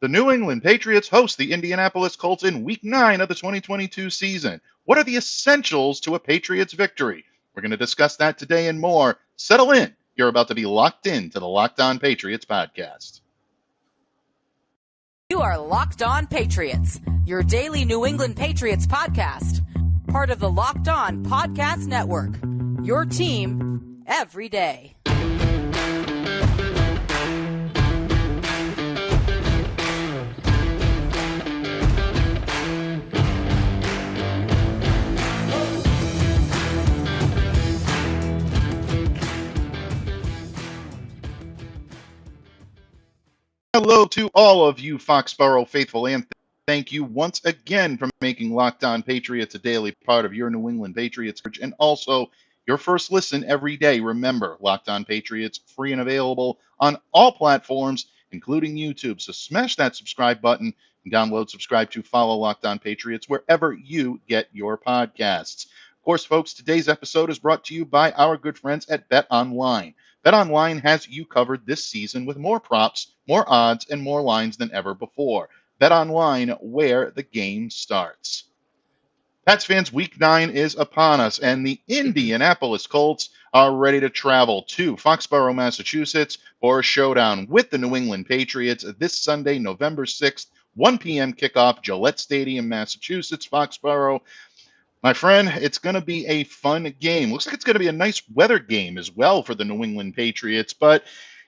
The New England Patriots host the Indianapolis Colts in Week 9 of the 2022 season. What are the essentials to a Patriots victory? We're going to discuss that today and more. Settle in. You're about to be locked in to the Locked On Patriots podcast. You are Locked On Patriots, your daily New England Patriots podcast. Part of the Locked On Podcast Network, your team every day. Hello to all of you Foxboro faithful, and thank you once again for making Locked On Patriots a daily part of your New England Patriots and also your first listen every day. Remember, Locked On Patriots, free and available on all platforms, including YouTube. So smash that subscribe button and download, subscribe to, follow Locked On Patriots wherever you get your podcasts. Of course, folks, today's episode is brought to you by our good friends at BetOnline. BetOnline has you covered this season with more props, more odds, and more lines than ever before. BetOnline, where the game starts. Pats fans, Week 9 is upon us, and the Indianapolis Colts are ready to travel to Foxboro, Massachusetts for a showdown with the New England Patriots this Sunday, November 6th, 1 p.m. kickoff, Gillette Stadium, Massachusetts, Foxboro. My friend, it's going to be a fun game. Looks like it's going to be a nice weather game as well for the New England Patriots, but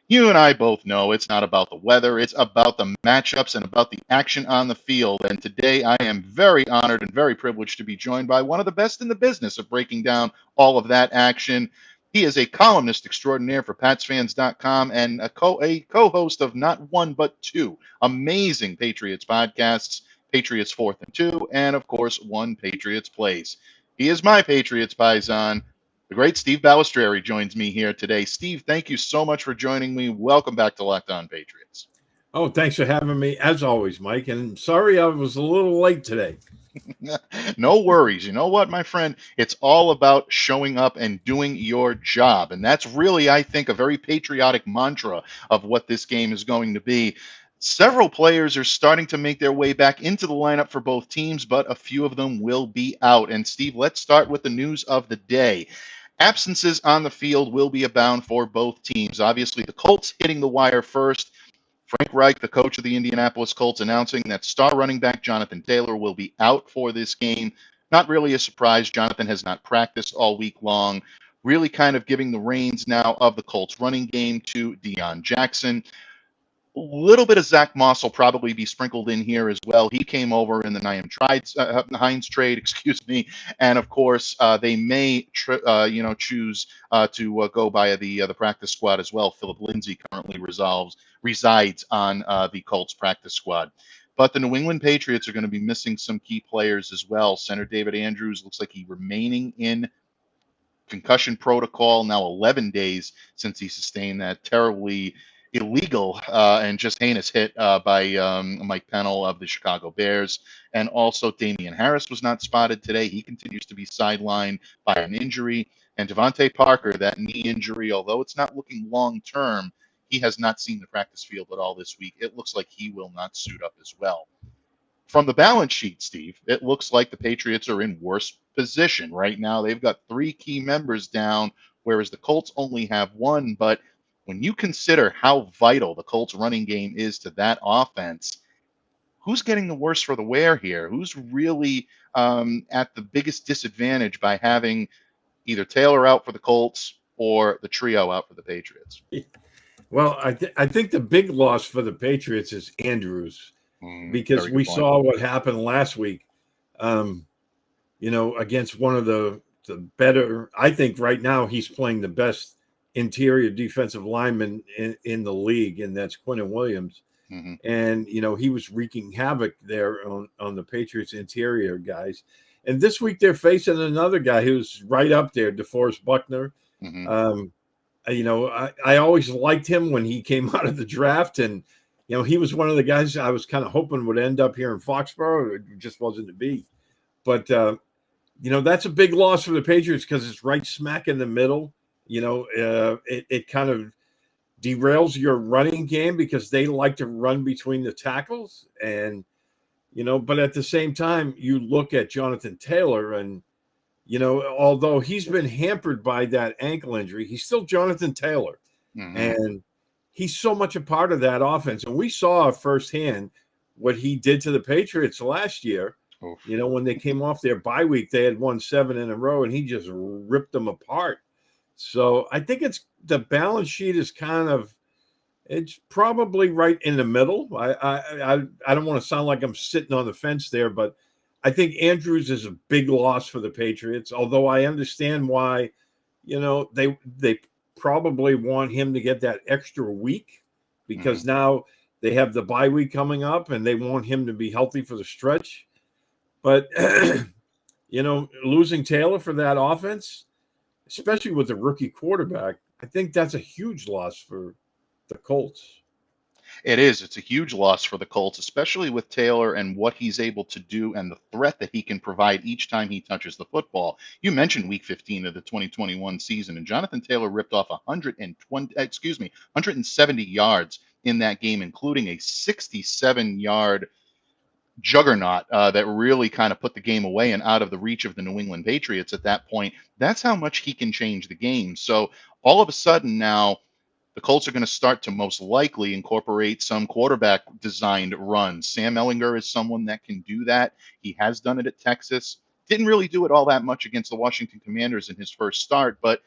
you and I both know it's not about the weather. It's about the matchups and about the action on the field. And today I am very honored and very privileged to be joined by one of the best in the business of breaking down all of that action. He is a columnist extraordinaire for PatsFans.com and a co-host of not one but two amazing Patriots podcasts, Patriots 4th and 2, and of course, One Patriots Place. He is my Patriots paisan. The great Steve Balestrieri joins me here today. Steve, thank you so much for joining me. Welcome back to Locked On Patriots. Oh, thanks for having me, as always, Mike. And sorry I was a little late today. No worries. You know what, my friend? It's all about showing up and doing your job. And that's really, I think, a very patriotic mantra of what this game is going to be. Several players are starting to make their way back into the lineup for both teams, but a few of them will be out. And Steve, let's start with the news of the day. Absences on the field will be abound for both teams. Obviously, the Colts hitting the wire first. Frank Reich, the coach of the Indianapolis Colts, announcing that star running back Jonathan Taylor will be out for this game. Not really a surprise. Jonathan has not practiced all week long. Really kind of giving the reins now of the Colts running game to Deion Jackson. A little bit of Zach Moss will probably be sprinkled in here as well. He came over in the Nyheim Hines trade, and of course they may choose to go by the practice squad as well. Philip Lindsay currently resides on the Colts practice squad. But the New England Patriots are going to be missing some key players as well. Center David Andrews looks like he's remaining in concussion protocol now 11 days since he sustained that terribly illegal and just heinous hit by Mike Pennell of the Chicago Bears. And also Damian Harris was not spotted today. He continues to be sidelined by an injury. And Devontae Parker, that knee injury, although it's not looking long-term, he has not seen the practice field at all this week. It looks like he will not suit up as well. From the balance sheet, Steve, it looks like the Patriots are in worse position right now. They've got 3 key members down, whereas the Colts only have 1. But when you consider how vital the Colts running game is to that offense, who's getting the worst for the wear here? Who's really at the biggest disadvantage by having either Taylor out for the Colts or the trio out for the Patriots? Well, I think the big loss for the Patriots is Andrews, because we saw what happened last week, against one of the better. I think right now he's playing the best interior defensive lineman in the league, and that's Quinnen Williams. Mm-hmm. And, he was wreaking havoc there on the Patriots interior guys. And this week they're facing another guy who's right up there, DeForest Buckner. Mm-hmm. I always liked him when he came out of the draft, and, he was one of the guys I was kind of hoping would end up here in Foxboro. It just wasn't to be. But, that's a big loss for the Patriots because it's right smack in the middle. It kind of derails your running game because they like to run between the tackles. And, but at the same time, you look at Jonathan Taylor and, although he's been hampered by that ankle injury, he's still Jonathan Taylor. Mm-hmm. And he's so much a part of that offense. And we saw firsthand what he did to the Patriots last year. Oof. When they came off their bye week, they had won 7 in a row, and he just ripped them apart. So I think the balance sheet is it's probably right in the middle. I don't want to sound like I'm sitting on the fence there, but I think Andrews is a big loss for the Patriots, although I understand why, they probably want him to get that extra week because now they have the bye week coming up and they want him to be healthy for the stretch. But, losing Taylor for that offense, especially with the rookie quarterback, I think that's a huge loss for the Colts. It is. It's a huge loss for the Colts, especially with Taylor and what he's able to do and the threat that he can provide each time he touches the football. You mentioned Week 15 of the 2021 season, and Jonathan Taylor ripped off 170 yards in that game, including a 67-yard juggernaut that really kind of put the game away and out of the reach of the New England Patriots at that point. That's how much he can change the game. So all of a sudden now, the Colts are going to start to most likely incorporate some quarterback designed runs. Sam Ehlinger is someone that can do that. He has done it at Texas. Didn't really do it all that much against the Washington Commanders in his first start, but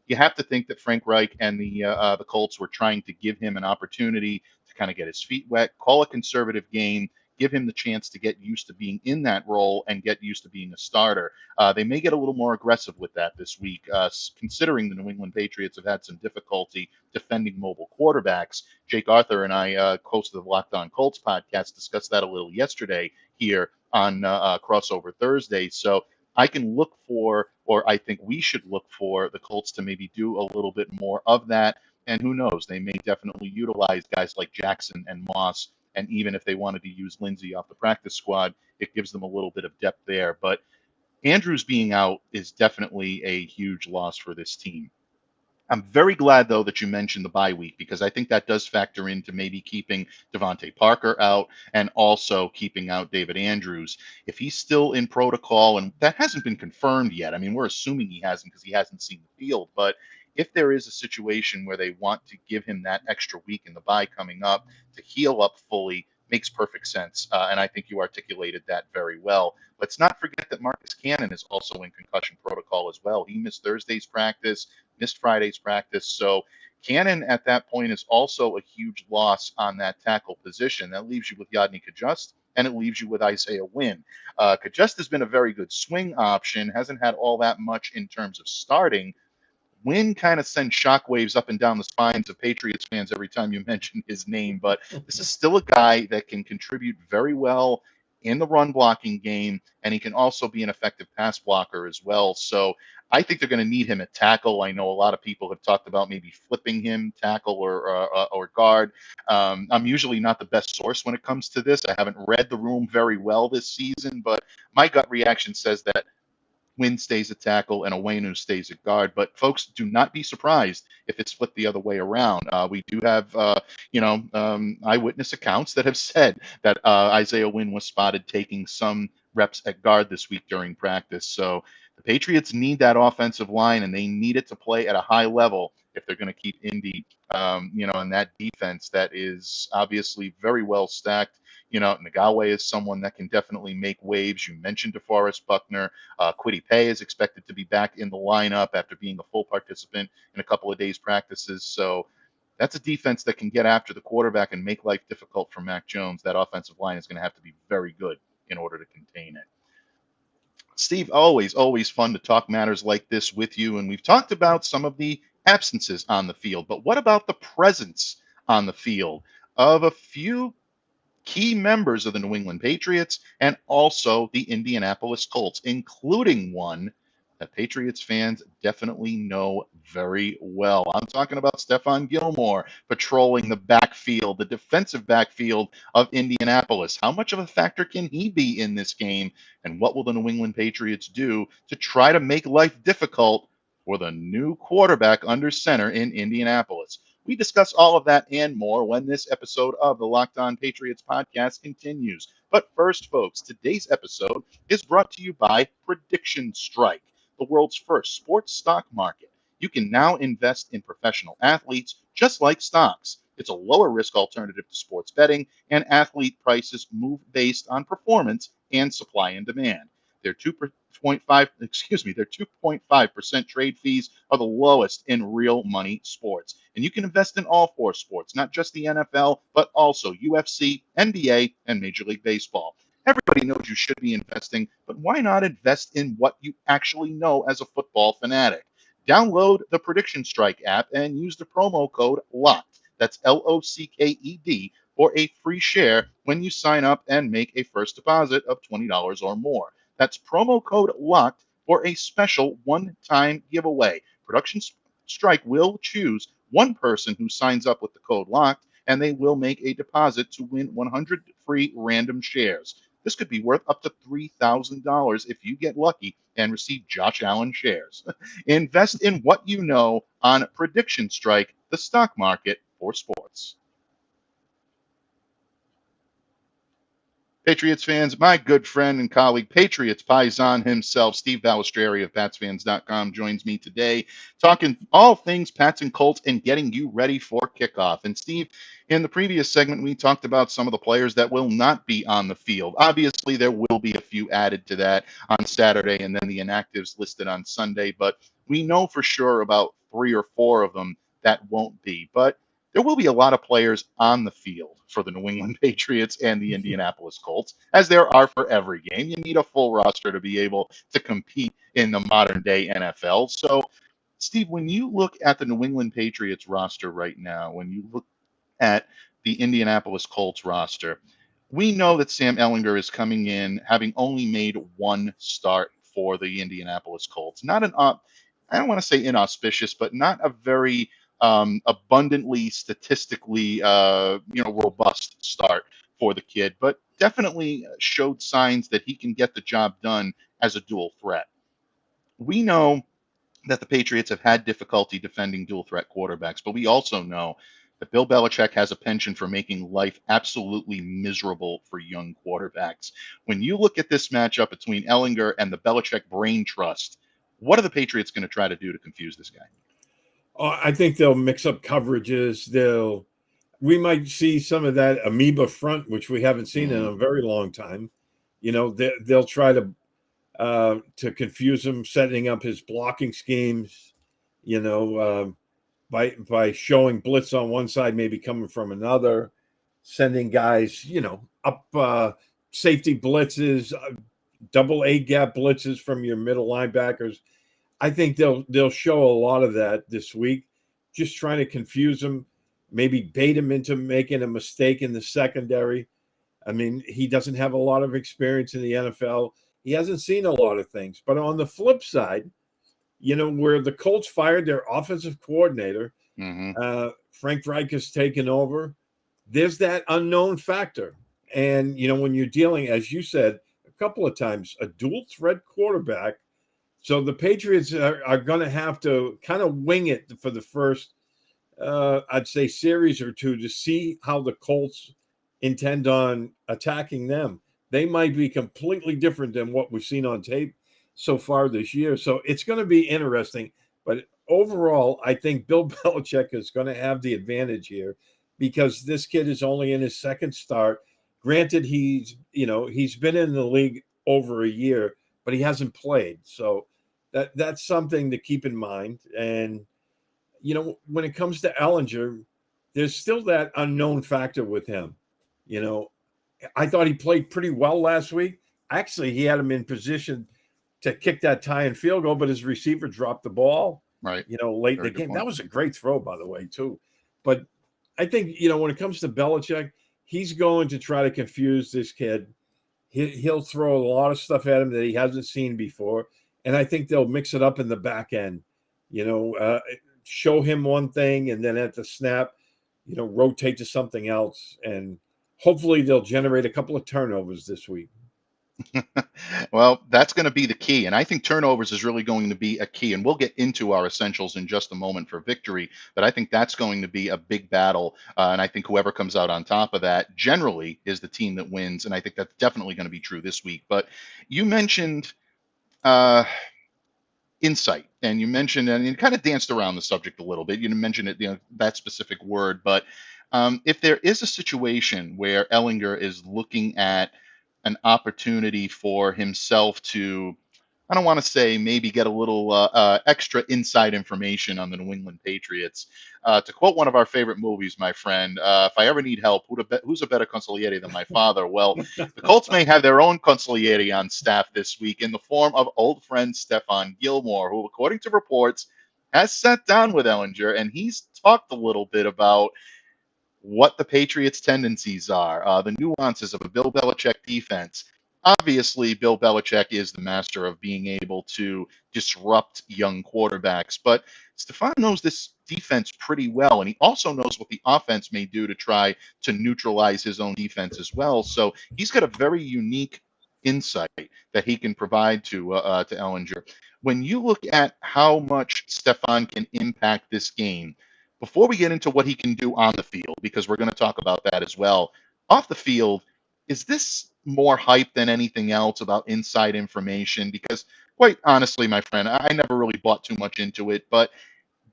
you have to think that Frank Reich and the Colts were trying to give him an opportunity to kind of get his feet wet, call a conservative game, give him the chance to get used to being in that role and get used to being a starter. They may get a little more aggressive with that this week, considering the New England Patriots have had some difficulty defending mobile quarterbacks. Jake Arthur and I, host of the Locked On Colts podcast, discussed that a little yesterday here on Crossover Thursday. So I can look for, or I think we should look for, the Colts to maybe do a little bit more of that. And who knows, they may definitely utilize guys like Jackson and Moss. And even if they wanted to use Lindsey off the practice squad, it gives them a little bit of depth there. But Andrews being out is definitely a huge loss for this team. I'm very glad, though, that you mentioned the bye week, because I think that does factor into maybe keeping Devontae Parker out and also keeping out David Andrews. If he's still in protocol, and that hasn't been confirmed yet, I mean, we're assuming he hasn't because he hasn't seen the field, but if there is a situation where they want to give him that extra week in the bye coming up to heal up fully, makes perfect sense. And I think you articulated that very well. Let's not forget that Marcus Cannon is also in concussion protocol as well. He missed Thursday's practice, missed Friday's practice. So Cannon at that point is also a huge loss on that tackle position. That leaves you with Yadni Kajust, and it leaves you with Isaiah Wynn. Kajust has been a very good swing option, hasn't had all that much in terms of starting. Wynn kind of sends shockwaves up and down the spines of Patriots fans every time you mention his name, but this is still a guy that can contribute very well in the run blocking game, and he can also be an effective pass blocker as well. So I think they're going to need him at tackle. I know a lot of people have talked about maybe flipping him tackle or guard. I'm usually not the best source when it comes to this. I haven't read the room very well this season, but my gut reaction says that Wynn stays at tackle and Owenu stays at guard. But folks, do not be surprised if it's flipped the other way around. We do have, eyewitness accounts that have said that Isaiah Wynn was spotted taking some reps at guard this week during practice. So the Patriots need that offensive line, and they need it to play at a high level if they're going to keep Indy, and that defense that is obviously very well stacked. Nagawe is someone that can definitely make waves. You mentioned DeForest Buckner. Kwity Paye is expected to be back in the lineup after being a full participant in a couple of days' practices. So that's a defense that can get after the quarterback and make life difficult for Mac Jones. That offensive line is going to have to be very good in order to contain it. Steve, always fun to talk matters like this with you. And we've talked about some of the absences on the field, but what about the presence on the field of a few key members of the New England Patriots and also the Indianapolis Colts, including one that Patriots fans definitely know very well? I'm talking about Stephon Gilmore patrolling the backfield, the defensive backfield of Indianapolis. How much of a factor can he be in this game? And what will the New England Patriots do to try to make life difficult for the new quarterback under center in Indianapolis? We discuss all of that and more when this episode of the Locked On Patriots podcast continues. But first, folks, today's episode is brought to you by Prediction Strike, the world's first sports stock market. You can now invest in professional athletes just like stocks. It's a lower risk alternative to sports betting, and athlete prices move based on performance and supply and demand. Their 2.5% trade fees are the lowest in real money sports. And you can invest in all four sports, not just the NFL, but also UFC, NBA, and Major League Baseball. Everybody knows you should be investing, but why not invest in what you actually know as a football fanatic? Download the Prediction Strike app and use the promo code LOCKED. That's LOCKED for a free share when you sign up and make a first deposit of $20 or more. That's promo code LOCKED for a special one-time giveaway. Production Strike will choose one person who signs up with the code LOCKED, and they will make a deposit to win 100 free random shares. This could be worth up to $3,000 if you get lucky and receive Josh Allen shares. Invest in what you know on Prediction Strike, the stock market for sports. Patriots fans, my good friend and colleague, Patriots Paisan himself, Steve Balestrieri of PatsFans.com, joins me today talking all things Pats and Colts and getting you ready for kickoff. And Steve, in the previous segment, we talked about some of the players that will not be on the field. Obviously, there will be a few added to that on Saturday and then the inactives listed on Sunday, but we know for sure about 3 or 4 of them that won't be. But there will be a lot of players on the field for the New England Patriots and the Indianapolis Colts, as there are for every game. You need a full roster to be able to compete in the modern day NFL. So, Steve, when you look at the New England Patriots roster right now, when you look at the Indianapolis Colts roster, we know that Sam Ehlinger is coming in having only made one start for the Indianapolis Colts. Not an I don't want to say inauspicious, but not a very abundantly statistically robust start for the kid, but definitely showed signs that he can get the job done as a dual threat. We know that the Patriots have had difficulty defending dual threat quarterbacks, but we also know that Bill Belichick has a penchant for making life absolutely miserable for young quarterbacks. When you look at this matchup between Ehlinger and the Belichick brain trust, what are the Patriots going to try to do to confuse this guy? I think they'll mix up coverages. We might see some of that amoeba front, which we haven't seen in a very long time. They'll try to confuse him, setting up his blocking schemes. By showing blitz on one side, maybe coming from another, sending guys, up safety blitzes, double A gap blitzes from your middle linebackers. I think they'll show a lot of that this week, just trying to confuse him, maybe bait him into making a mistake in the secondary. I mean, he doesn't have a lot of experience in the NFL. He hasn't seen a lot of things. But on the flip side, where the Colts fired their offensive coordinator, Frank Reich has taken over, there's that unknown factor. And, when you're dealing, as you said a couple of times, a dual threat quarterback, so the Patriots are going to have to kind of wing it for the first, I'd say, series or two to see how the Colts intend on attacking them. They might be completely different than what we've seen on tape so far this year. So it's going to be interesting. But overall, I think Bill Belichick is going to have the advantage here because this kid is only in his second start. Granted, he's been in the league over a year, but he hasn't played. So that's something to keep in mind. And, when it comes to Ehlinger, there's still that unknown factor with him. I thought he played pretty well last week. Actually, he had him in position to kick that tying field goal, but his receiver dropped the ball, late in the game. That was a great throw, by the way, too. But I think, when it comes to Belichick, he's going to try to confuse this kid. He'll throw a lot of stuff at him that he hasn't seen before. And I think they'll mix it up in the back end, show him one thing and then at the snap, rotate to something else. And hopefully they'll generate a couple of turnovers this week. Well, that's going to be the key. And I think turnovers is really going to be a key. And we'll get into our essentials in just a moment for victory. But I think that's going to be a big battle. And I think whoever comes out on top of that generally is the team that wins. And I think that's definitely going to be true this week. But you mentioned uh, insight, and you mentioned, and you kind of danced around the subject a little bit. You didn't mention it, that specific word. But if there is a situation where Ellinger is looking at an opportunity for himself to, I don't want to say maybe get a little extra inside information on the New England Patriots. To quote one of our favorite movies, my friend, if I ever need help, who's a better consigliere than my father? Well, the Colts may have their own consigliere on staff this week in the form of old friend Stephon Gilmore, who, according to reports, has sat down with Ellinger and he's talked a little bit about what the Patriots' tendencies are, the nuances of a Bill Belichick defense. Obviously, Bill Belichick is the master of being able to disrupt young quarterbacks, but Stephon knows this defense pretty well, and he also knows what the offense may do to try to neutralize his own defense as well. So he's got a very unique insight that he can provide to Ellinger. When you look at how much Stephon can impact this game, before we get into what he can do on the field, because we're going to talk about that as well, off the field, is this more hype than anything else about inside information? Because, quite honestly, my friend, I never really bought too much into it, but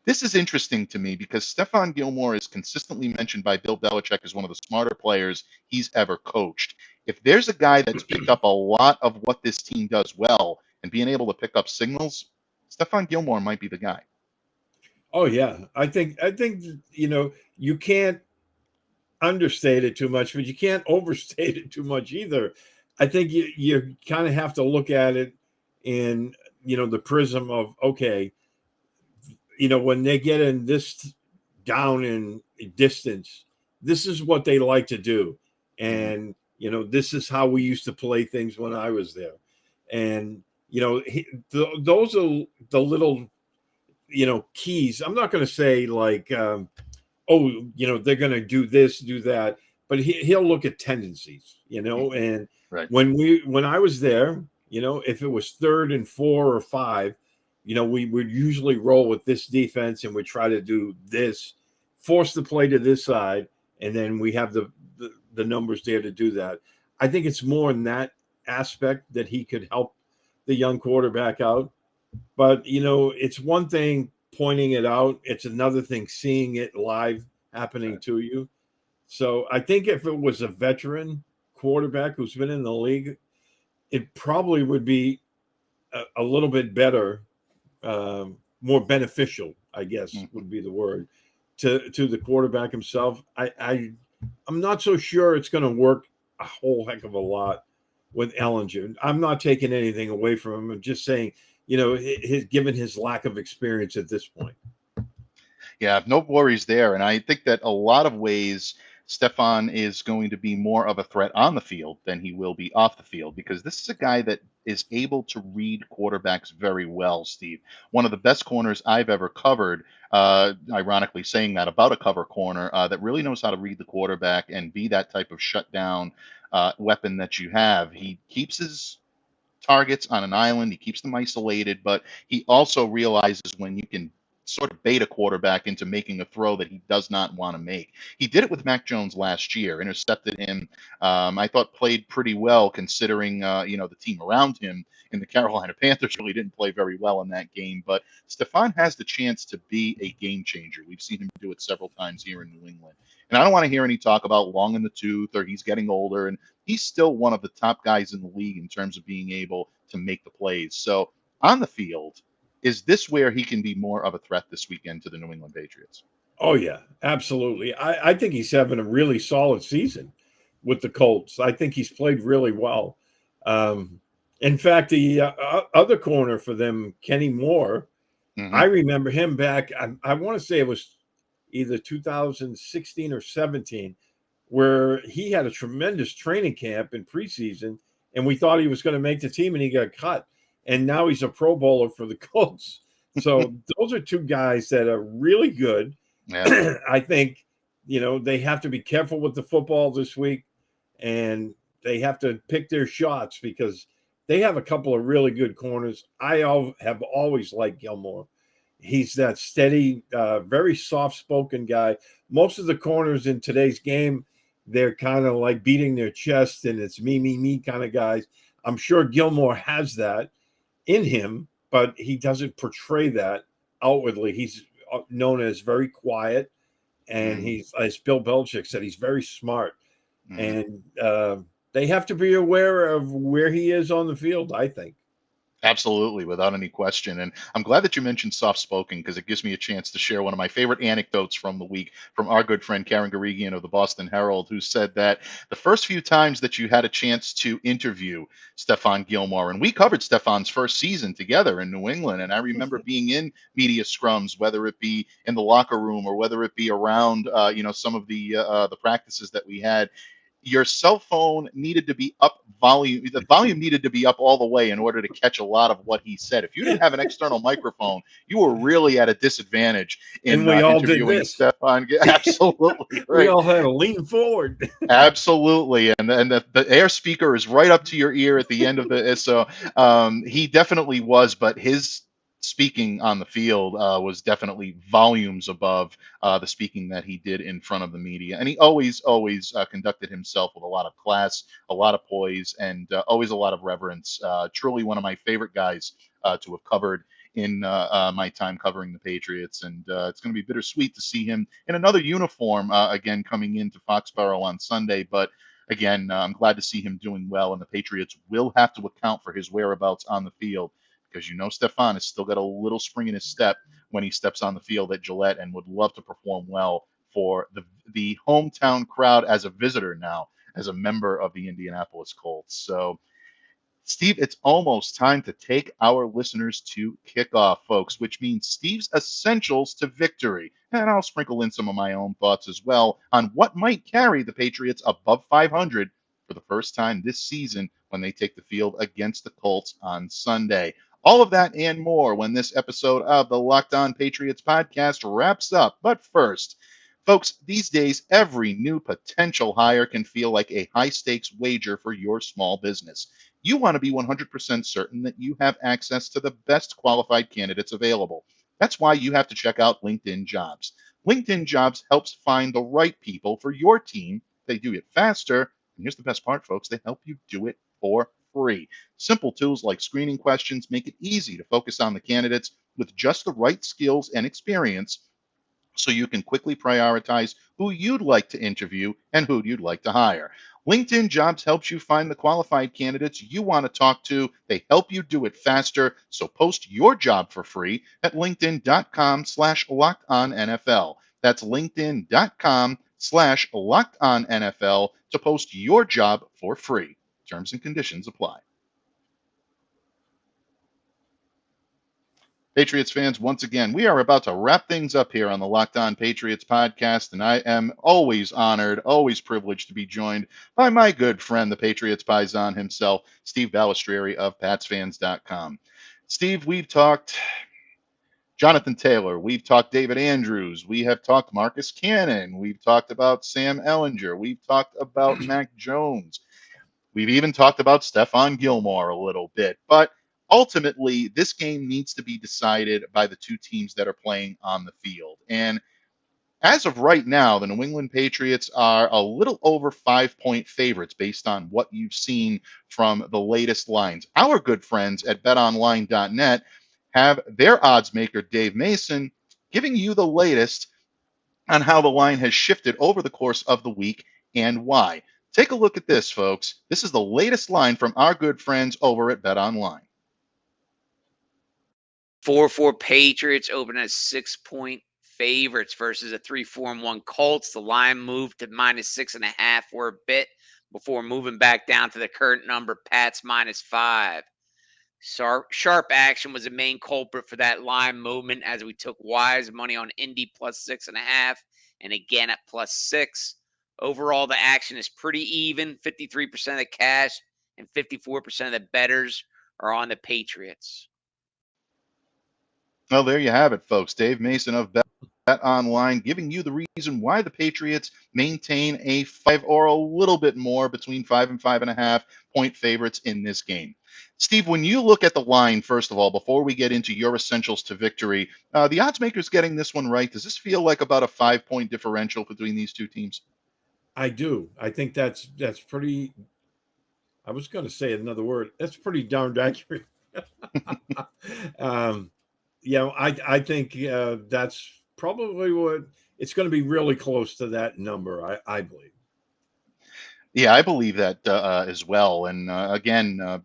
this is interesting to me because Stephon Gilmore is consistently mentioned by Bill Belichick as one of the smarter players he's ever coached. If there's a guy that's picked up a lot of what this team does well and being able to pick up signals, Stephon Gilmore might be the guy. Oh yeah, I think you can't understate it too much, but you can't overstate it too much either. I think you kind of have to look at it in the prism of, okay, when they get in this down in distance, this is what they like to do, and this is how we used to play things when I was there, and those are the little keys. I'm not going to say like, they're going to do this, do that, but he'll look at tendencies, and Right. when I was there, if it was 3rd and 4 or 5, we would usually roll with this defense and we try to do this, force the play to this side, and then we have the numbers there to do that. I think it's more in that aspect that he could help the young quarterback out. But, it's one thing pointing it out. It's another thing seeing it live happening to you. So I think if it was a veteran quarterback who's been in the league, it probably would be a little bit better, more beneficial, I guess would be the word, to the quarterback himself. I'm not so sure it's going to work a whole heck of a lot with Ellinger. I'm not taking anything away from him. I'm just saying, given his lack of experience at this point. Yeah, no worries there. And I think that a lot of ways Stephon is going to be more of a threat on the field than he will be off the field because this is a guy that is able to read quarterbacks very well, Steve. One of the best corners I've ever covered, ironically saying that about a cover corner, that really knows how to read the quarterback and be that type of shutdown weapon that you have. He keeps his targets on an island. He keeps them isolated, but he also realizes when you can sort of bait a quarterback into making a throw that he does not want to make. He did it with Mac Jones last year, intercepted him. I thought played pretty well considering, the team around him in the Carolina Panthers really didn't play very well in that game. But Stephon has the chance to be a game changer. We've seen him do it several times here in New England. And I don't want to hear any talk about long in the tooth or he's getting older. And he's still one of the top guys in the league in terms of being able to make the plays. So on the field, is this where he can be more of a threat this weekend to the New England Patriots? Oh, yeah, absolutely. I think he's having a really solid season with the Colts. I think he's played really well. In fact, the other corner for them, Kenny Moore, I remember him back, I want to say it was either 2016 or 17, where he had a tremendous training camp in preseason, and we thought he was going to make the team, and he got cut. And now he's a Pro Bowler for the Colts. So those are two guys that are really good. Yeah. I think, they have to be careful with the football this week. And, they have to pick their shots because they have a couple of really good corners. I have always liked Gilmore. He's that steady, very soft-spoken guy. Most of the corners in today's game, they're kind of like beating their chest, and it's me kind of guys. I'm sure Gilmore has that in him, but he doesn't portray that outwardly. He's known as very quiet, and he's, as Bill Belichick said, he's very smart. And they have to be aware of where he is on the field, I think. Absolutely, without any question. And I'm glad that you mentioned soft spoken because it gives me a chance to share one of my favorite anecdotes from the week from our good friend Karen Garigian of the Boston Herald, who said that the first few times that you had a chance to interview Stephon Gilmore, and we covered Stephon's first season together in New England, and I remember being in media scrums, whether it be in the locker room or whether it be around, some of the practices that we had. Your cell phone needed to be up volume. The volume needed to be up all the way in order to catch a lot of what he said. If you didn't have an external microphone, you were really at a disadvantage in And we all did interviewing this. Stephon. Absolutely, We right. all had to lean forward. Absolutely, and the air speaker is right up to your ear at the end of the. So he definitely was, but his speaking on the field was definitely volumes above the speaking that he did in front of the media, and he always conducted himself with a lot of class, a lot of poise, and always a lot of reverence. Truly one of my favorite guys to have covered in my time covering the Patriots, and it's going to be bittersweet to see him in another uniform again coming into Foxboro on Sunday. But again, I'm glad to see him doing well, and the Patriots will have to account for his whereabouts on the field because Stephon has still got a little spring in his step when he steps on the field at Gillette, and would love to perform well for the hometown crowd as a visitor now, as a member of the Indianapolis Colts. So Steve, it's almost time to take our listeners to kickoff, folks, which means Steve's essentials to victory. And I'll sprinkle in some of my own thoughts as well on what might carry the Patriots above 500 for the first time this season when they take the field against the Colts on Sunday. All of that and more when this episode of the Locked On Patriots podcast wraps up. But first, folks, these days, every new potential hire can feel like a high stakes wager for your small business. You want to be 100% certain that you have access to the best qualified candidates available. That's why you have to check out LinkedIn Jobs. LinkedIn Jobs helps find the right people for your team. They do it faster. And here's the best part, folks, they help you do it for free. Simple tools like screening questions make it easy to focus on the candidates with just the right skills and experience so you can quickly prioritize who you'd like to interview and who you'd like to hire. LinkedIn Jobs helps you find the qualified candidates you want to talk to. They help you do it faster. So post your job for free at linkedin.com/lockedonnfl. That's linkedin.com/lockedonnfl to post your job for free. Terms and conditions apply. Patriots fans, once again, we are about to wrap things up here on the Locked On Patriots podcast, and I am always honored, always privileged to be joined by my good friend, the Patriots Paisan himself, Steve Balestrieri of PatsFans.com. Steve, we've talked Jonathan Taylor, we've talked David Andrews, we have talked Marcus Cannon, we've talked about Sam Ehlinger, we've talked about Mac Jones. We've even talked about Stephon Gilmore a little bit, but ultimately, this game needs to be decided by the two teams that are playing on the field. And as of right now, the New England Patriots are a little over 5-point favorites based on what you've seen from the latest lines. Our good friends at betonline.net have their odds maker, Dave Mason, giving you the latest on how the line has shifted over the course of the week and why. Take a look at this, folks. This is the latest line from our good friends over at BetOnline. 4-4 Patriots open as 6-point favorites versus a 3-4-1 Colts. The line moved to -6.5 for a bit before moving back down to the current number, Pats -5. Sharp action was the main culprit for that line movement as we took wise money on Indy +6.5 and again at +6. Overall, the action is pretty even. 53% of the cash and 54% of the bettors are on the Patriots. Well, there you have it, folks. Dave Mason of BetOnline, giving you the reason why the Patriots maintain a 5 or a little bit more between 5 and 5.5 point favorites in this game. Steve, when you look at the line, first of all, before we get into your essentials to victory, the odds makers getting this one right. Does this feel like about a 5 point differential between these two teams? I do. I think that's pretty. I was going to say another word. That's pretty darned accurate. I think that's probably what it's going to be. Really close to that number, I believe. Yeah, I believe that as well. And again,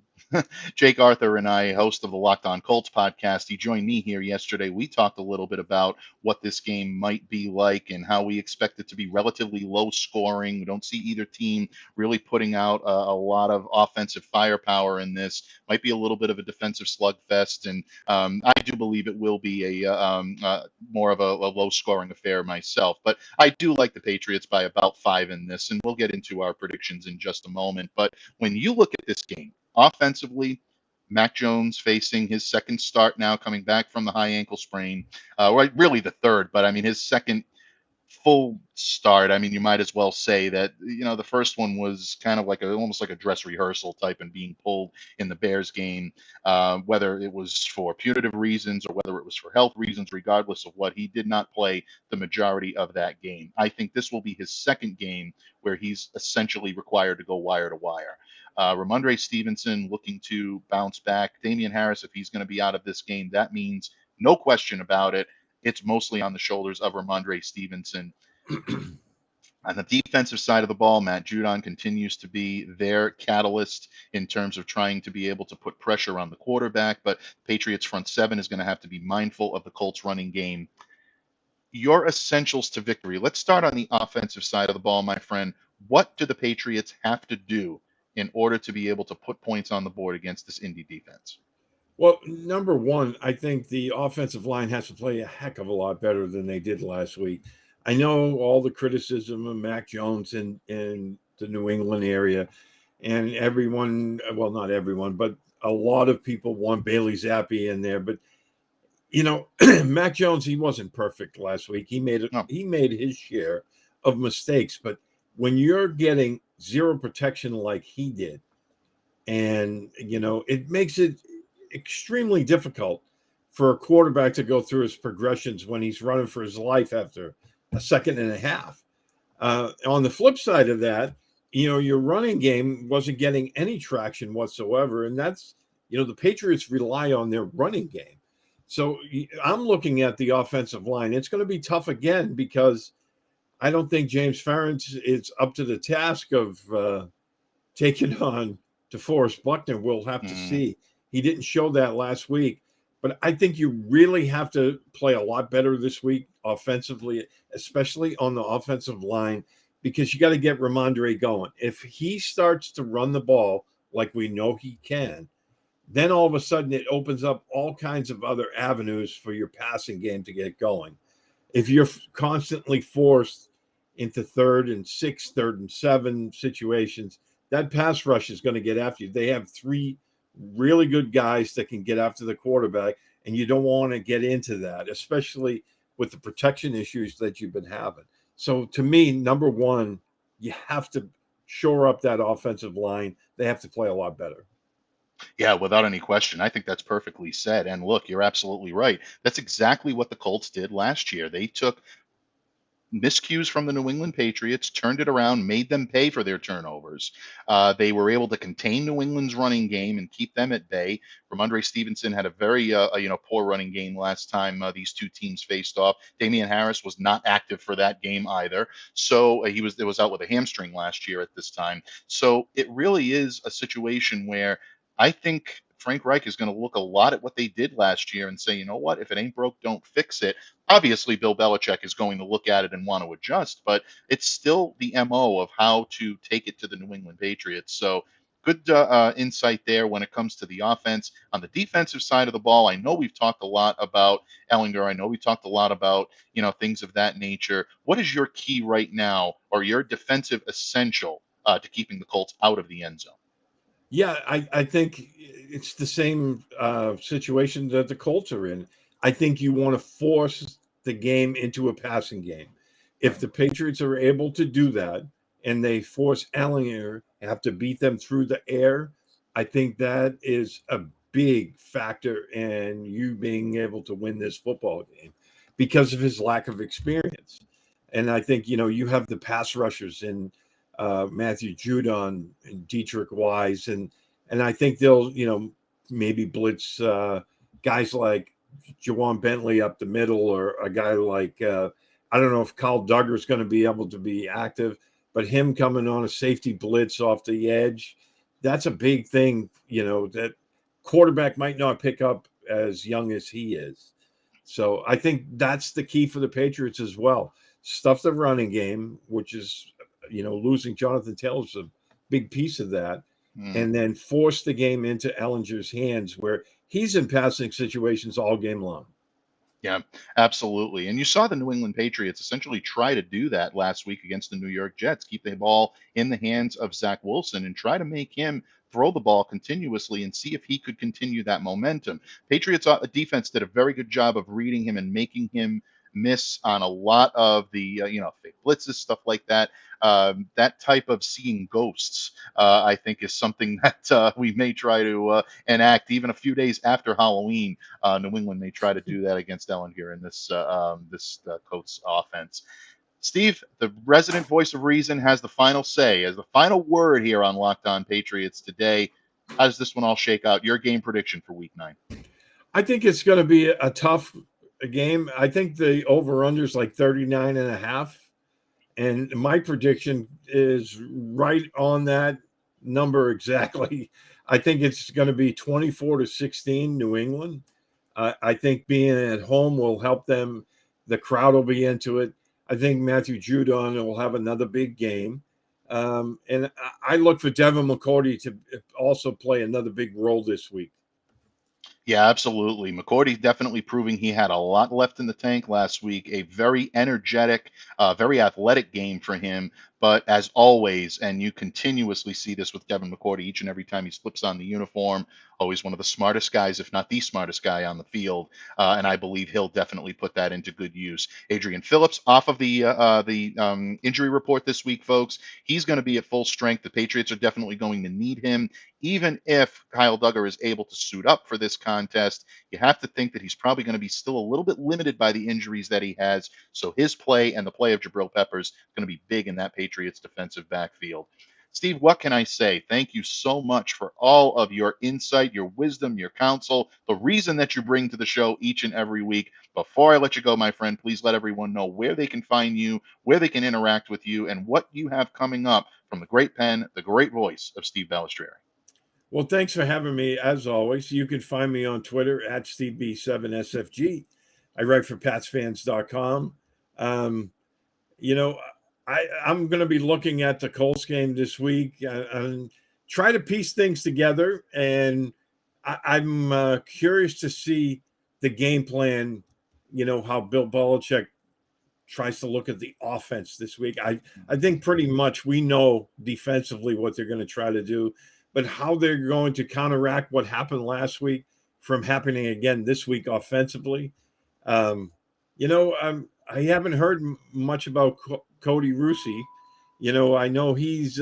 Jake Arthur and I, host of the Locked On Colts podcast, he joined me here yesterday. We talked a little bit about what this game might be like and how we expect it to be relatively low scoring. We don't see either team really putting out a lot of offensive firepower in this. Might be a little bit of a defensive slugfest. And I do believe it will be more of a low scoring affair myself. But I do like the Patriots by about 5 in this, and we'll get into our predictions in just a moment. But when you look at this game, offensively, Mac Jones facing his second start now, coming back from the high ankle sprain. Really the third, but I mean his second full start. I mean, you might as well say that the first one was kind of like almost like a dress rehearsal type and being pulled in the Bears game, whether it was for punitive reasons or whether it was for health reasons. Regardless of what, he did not play the majority of that game. I think this will be his second game where he's essentially required to go wire to wire. Ramondre Stevenson looking to bounce back. Damian Harris, if he's going to be out of this game, that means no question about it, it's mostly on the shoulders of Ramondre Stevenson. On the defensive side of the ball, Matt Judon continues to be their catalyst in terms of trying to be able to put pressure on the quarterback, but Patriots front seven is going to have to be mindful of the Colts running game. Your essentials to victory. Let's start on the offensive side of the ball, my friend. What do the Patriots have to do in order to be able to put points on the board against this Indy defense? Well, number one, I think the offensive line has to play a heck of a lot better than they did last week. I know all the criticism of Mac Jones in the New England area, and everyone, well, not everyone, but a lot of people want Bailey Zappi in there. But, Mac Jones, he wasn't perfect last week. He made his share of mistakes. But when you're getting zero protection like he did, and, it makes it extremely difficult for a quarterback to go through his progressions when he's running for his life after a second and a half. On the flip side of that, your running game wasn't getting any traction whatsoever. And that's, the Patriots rely on their running game. So I'm looking at the offensive line. It's going to be tough again because I don't think James Ferentz is up to the task of taking on DeForest Buckner. We'll have to see. He didn't show that last week, but I think you really have to play a lot better this week offensively, especially on the offensive line, because you got to get Ramondre going. If he starts to run the ball like we know he can, then all of a sudden it opens up all kinds of other avenues for your passing game to get going. If you're constantly forced into 3rd and 6, 3rd and 7 situations, that pass rush is going to get after you. They have 3 really good guys that can get after the quarterback, and you don't want to get into that, especially with the protection issues that you've been having. So to me, number one, you have to shore up that offensive line. They have to play a lot better. Yeah, without any question. I think that's perfectly said. And look, you're absolutely right. That's exactly what the Colts did last year. They took miscues from the New England Patriots, turned it around, made them pay for their turnovers. They were able to contain New England's running game and keep them at bay. Ramondre Stevenson had a very poor running game last time these two teams faced off. Damian Harris was not active for that game either, so he was out with a hamstring last year at this time. So it really is a situation where I think Frank Reich is going to look a lot at what they did last year and say, you know what, if it ain't broke, don't fix it. Obviously, Bill Belichick is going to look at it and want to adjust, but it's still the MO of how to take it to the New England Patriots. So good insight there when it comes to the offense. On the defensive side of the ball, I know we've talked a lot about Ellinger. I know we talked a lot about, things of that nature. What is your key right now, or your defensive essential to keeping the Colts out of the end zone? Yeah, I think it's the same situation that the Colts are in. I think you want to force the game into a passing game. If the Patriots are able to do that and they force Ellinger have to beat them through the air, I think that is a big factor in you being able to win this football game because of his lack of experience. And I think, you have the pass rushers in Matthew Judon and Dietrich Wise. And I think they'll, maybe blitz guys like Jawan Bentley up the middle, or a guy like, I don't know if Kyle Duggar is going to be able to be active, but him coming on a safety blitz off the edge, that's a big thing, that quarterback might not pick up as young as he is. So I think that's the key for the Patriots as well. Stuff the running game, which is, losing Jonathan Taylor's a big piece of that. And then force the game into Ellinger's hands where he's in passing situations all game long. Yeah, absolutely. And you saw the New England Patriots essentially try to do that last week against the New York Jets, keep the ball in the hands of Zach Wilson and try to make him throw the ball continuously and see if he could continue that momentum. Patriots defense did a very good job of reading him and making him miss on a lot of the fake blitzes, stuff like that. That type of seeing ghosts, I think, is something that we may try to enact even a few days after Halloween. New England may try to do that against Ellinger in this Colts offense. Steve, the resident voice of reason, has the final say, as the final word here on Locked On Patriots today. How does this one all shake out? Your game prediction for Week 9? I think it's going to be a tough game. I think the over-under is like 39.5. And my prediction is right on that number exactly. I think it's going to be 24-16 New England. I think being at home will help them. The crowd will be into it. I think Matthew Judon will have another big game. And I look for Devin McCourty to also play another big role this week. Yeah, absolutely. McCourty definitely proving he had a lot left in the tank last week. A very energetic, very athletic game for him. But as always, and you continuously see this with Devin McCourty each and every time he slips on the uniform, always one of the smartest guys, if not the smartest guy on the field. And I believe he'll definitely put that into good use. Adrian Phillips off of the injury report this week, folks. He's going to be at full strength. The Patriots are definitely going to need him. Even if Kyle Duggar is able to suit up for this contest, you have to think that he's probably going to be still a little bit limited by the injuries that he has. So his play and the play of Jabril Peppers is going to be big in that Patriots defensive backfield. Steve, what can I say? Thank you so much for all of your insight, your wisdom, your counsel, the reason that you bring to the show each and every week. Before I let you go, my friend, please let everyone know where they can find you, where they can interact with you, and what you have coming up from the great pen, the great voice of Steve Balestrieri. Well, thanks for having me. As always, you can find me on Twitter at SteveB7SFG. I write for PatsFans.com. I'm going to be looking at the Colts game this week and try to piece things together. And I'm curious to see the game plan, how Bill Belichick tries to look at the offense this week. I think pretty much we know defensively what they're going to try to do, but how they're going to counteract what happened last week from happening again this week offensively. I haven't heard much about Cody Russi. I know he's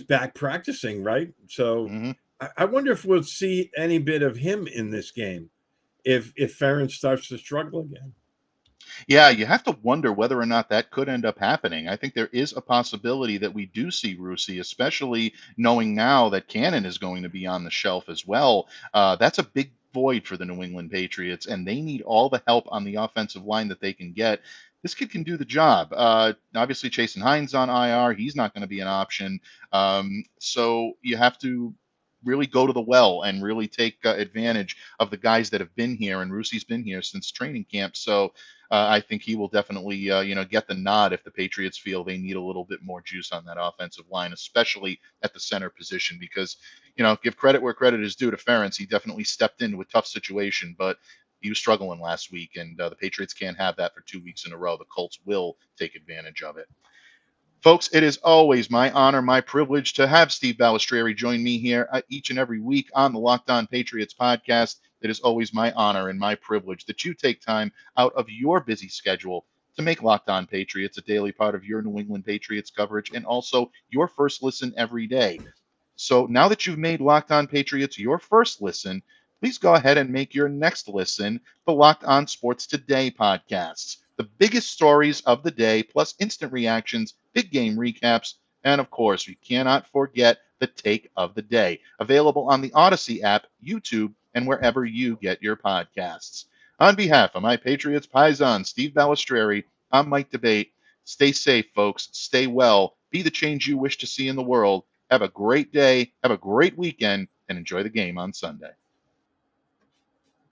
back practicing, right? So I wonder if we'll see any bit of him in this game if Ferentz starts to struggle again. Yeah, you have to wonder whether or not that could end up happening. I think there is a possibility that we do see Russi, especially knowing now that Cannon is going to be on the shelf as well. That's a big void for the New England Patriots, and they need all the help on the offensive line that they can get. This kid can do the job. Obviously, Chasen Hines on IR. He's not going to be an option. So you have to really go to the well and really take advantage of the guys that have been here. And Russi's been here since training camp. So I think he will definitely, get the nod if the Patriots feel they need a little bit more juice on that offensive line, especially at the center position, because, give credit where credit is due to Ferentz. He definitely stepped into a tough situation, but he was struggling last week, and the Patriots can't have that for 2 weeks in a row. The Colts will take advantage of it. Folks, it is always my honor, my privilege to have Steve Balestrieri join me here each and every week on the Locked On Patriots podcast. it is always my honor and my privilege that you take time out of your busy schedule to make Locked On Patriots a daily part of your New England Patriots coverage and also your first listen every day. So now that you've made Locked On Patriots your first listen, please go ahead and make your next listen the Locked On Sports Today podcasts. The biggest stories of the day, plus instant reactions, big game recaps, and of course, we cannot forget the take of the day. Available on the Odyssey app, YouTube, and wherever you get your podcasts. On behalf of my Patriots Paisan, Steve Balestrieri, I'm Mike Debate. Stay safe, folks. Stay well. Be the change you wish to see in the world. Have a great day, have a great weekend, and enjoy the game on Sunday.